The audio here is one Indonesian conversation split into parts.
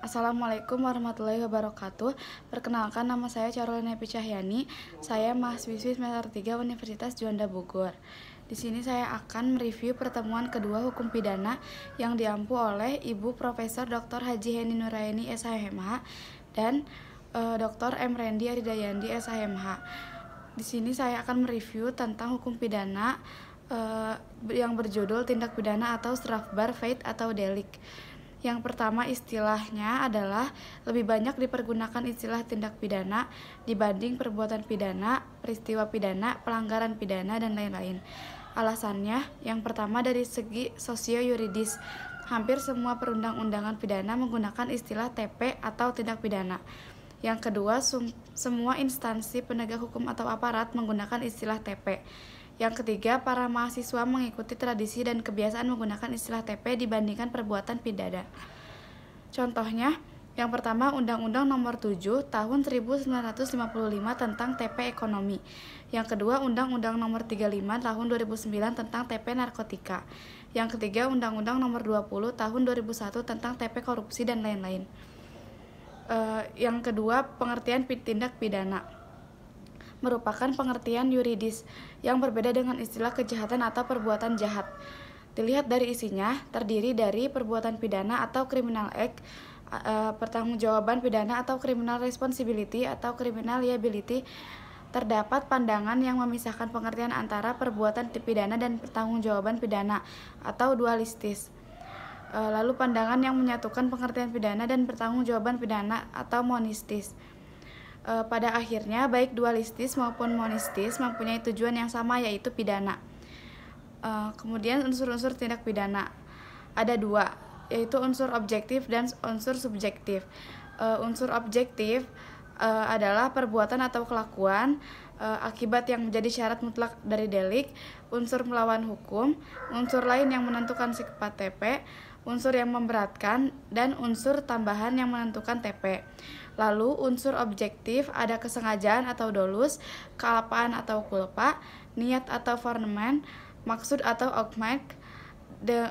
Assalamualaikum warahmatullahi wabarakatuh. Perkenalkan, nama saya Carolina Picahyani. Saya mahasiswi semester 3 Universitas Juanda Bogor. Di sini saya akan mereview pertemuan kedua hukum pidana yang diampu oleh Ibu Profesor Dr. Haji Heni Nuraini SHMH dan Dr. M. Rendi Aridayandi SHMH. Di sini saya akan mereview tentang hukum pidana yang berjudul tindak pidana atau strafbar feit atau delik. Yang pertama, istilahnya adalah lebih banyak dipergunakan istilah tindak pidana dibanding perbuatan pidana, peristiwa pidana, pelanggaran pidana, dan lain-lain. Alasannya, yang pertama dari segi sosio-yuridis. Hampir semua perundang-undangan pidana menggunakan istilah TP atau tindak pidana. Yang kedua, semua instansi penegak hukum atau aparat menggunakan istilah TP. Yang ketiga, para mahasiswa mengikuti tradisi dan kebiasaan menggunakan istilah TP dibandingkan perbuatan pidana. Contohnya, yang pertama Undang-Undang Nomor 7 Tahun 1955 tentang TP Ekonomi. Yang kedua, Undang-Undang Nomor 35 Tahun 2009 tentang TP Narkotika. Yang ketiga, Undang-Undang Nomor 20 Tahun 2001 tentang TP Korupsi dan lain-lain. Yang kedua, pengertian tindak pidana merupakan pengertian yuridis yang berbeda dengan istilah kejahatan atau perbuatan jahat. Dilihat dari isinya, terdiri dari perbuatan pidana atau criminal act, pertanggungjawaban pidana atau criminal responsibility atau criminal liability. Terdapat pandangan yang memisahkan pengertian antara perbuatan pidana dan pertanggungjawaban pidana atau dualistis. Lalu pandangan yang menyatukan pengertian pidana dan pertanggungjawaban pidana atau monistis. Pada akhirnya, baik dualistis maupun monistis mempunyai tujuan yang sama, yaitu pidana. Kemudian unsur-unsur tindak pidana ada dua, yaitu unsur objektif dan unsur subjektif. Unsur objektif adalah perbuatan atau kelakuan, akibat yang menjadi syarat mutlak dari delik, unsur melawan hukum, unsur lain yang menentukan sifat TP, unsur yang memberatkan, dan unsur tambahan yang menentukan TP. Lalu unsur objektif ada kesengajaan atau dolus, kealpaan atau kulpa, niat atau fornement, maksud atau oogmerk,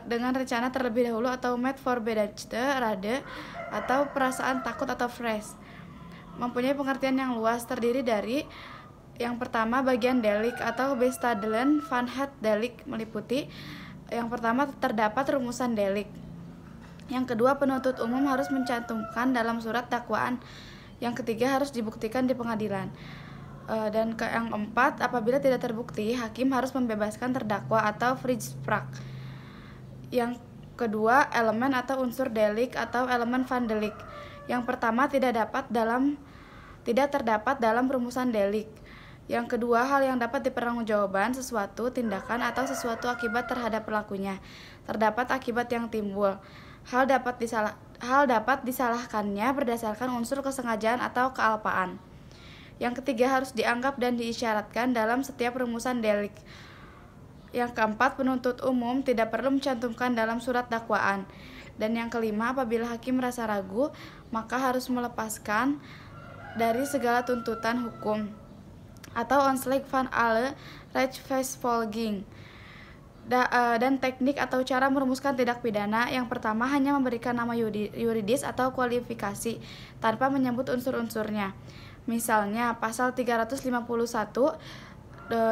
dengan rencana terlebih dahulu atau met voorbedachte rade, atau perasaan takut atau vrees. Mempunyai pengertian yang luas, terdiri dari yang pertama bagian delik atau bestandelen van het delik, meliputi yang pertama terdapat rumusan delik. Yang kedua, penuntut umum harus mencantumkan dalam surat dakwaan. Yang ketiga, harus dibuktikan di pengadilan. Dan yang keempat, apabila tidak terbukti, hakim harus membebaskan terdakwa atau vrijspraak. Yang kedua, elemen atau unsur delik atau elemen van delik. Yang pertama, tidak terdapat dalam rumusan delik. Yang kedua, hal yang dapat dipertanggungjawabkan sesuatu tindakan atau sesuatu akibat terhadap pelakunya. Terdapat akibat yang timbul. Hal dapat disalahkannya berdasarkan unsur kesengajaan atau kealpaan. Yang ketiga, harus dianggap dan diisyaratkan dalam setiap rumusan delik. Yang keempat, penuntut umum tidak perlu mencantumkan dalam surat dakwaan. Dan yang kelima, apabila hakim merasa ragu, maka harus melepaskan dari segala tuntutan hukum atau onslag van alle rechtsvervolging. Dan teknik atau cara merumuskan tindak pidana. Yang pertama, hanya memberikan nama yuridis atau kualifikasi tanpa menyebut unsur-unsurnya. Misalnya pasal 351,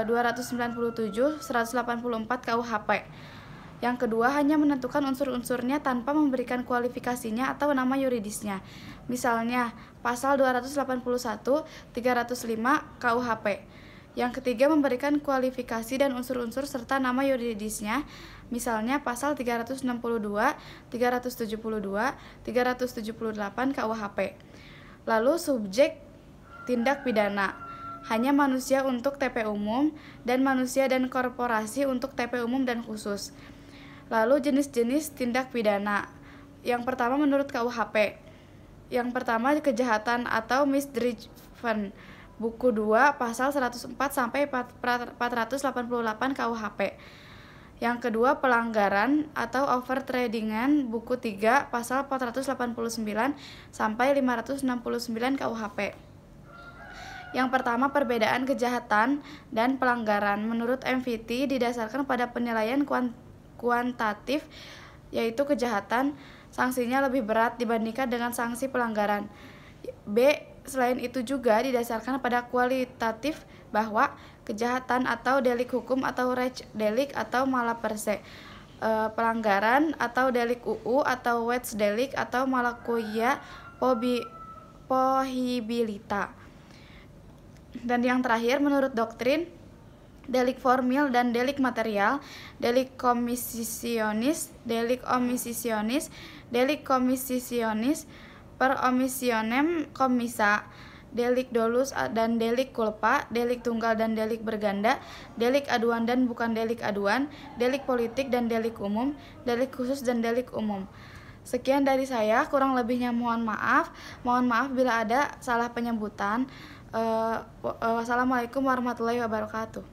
297, 184 KUHP. Yang kedua, hanya menentukan unsur-unsurnya tanpa memberikan kualifikasinya atau nama yuridisnya. Misalnya pasal 281, 305 KUHP. Yang ketiga, memberikan kualifikasi dan unsur-unsur serta nama yuridisnya. Misalnya pasal 362, 372, 378 KUHP. Lalu subjek tindak pidana hanya manusia untuk TP umum dan manusia dan korporasi untuk TP umum dan khusus. Lalu jenis-jenis tindak pidana. Yang pertama menurut KUHP. Yang pertama, kejahatan atau misdrijven. Buku 2 pasal 104 sampai 488 KUHP. Yang kedua, pelanggaran atau overtradingan, buku 3 pasal 489 sampai 569 KUHP. Yang pertama, perbedaan kejahatan dan pelanggaran menurut MVT didasarkan pada penilaian kuantitatif, yaitu kejahatan sanksinya lebih berat dibandingkan dengan sanksi pelanggaran. B. Selain itu juga didasarkan pada kualitatif bahwa kejahatan atau delik hukum atau rech delik atau malaperse, pelanggaran atau delik UU atau wets delik atau malakuia pohibilita. Dan yang terakhir, menurut doktrin, delik formil dan delik material, delik komisisionis, delik omisisionis, delik komisisionis, per omissionem commissa, delik dolus dan delik culpa, delik tunggal dan delik berganda, delik aduan dan bukan delik aduan, delik politik dan delik umum, delik khusus dan delik umum. Sekian dari saya, kurang lebihnya mohon maaf. Mohon maaf bila ada salah penyebutan. Wassalamualaikum warahmatullahi wabarakatuh.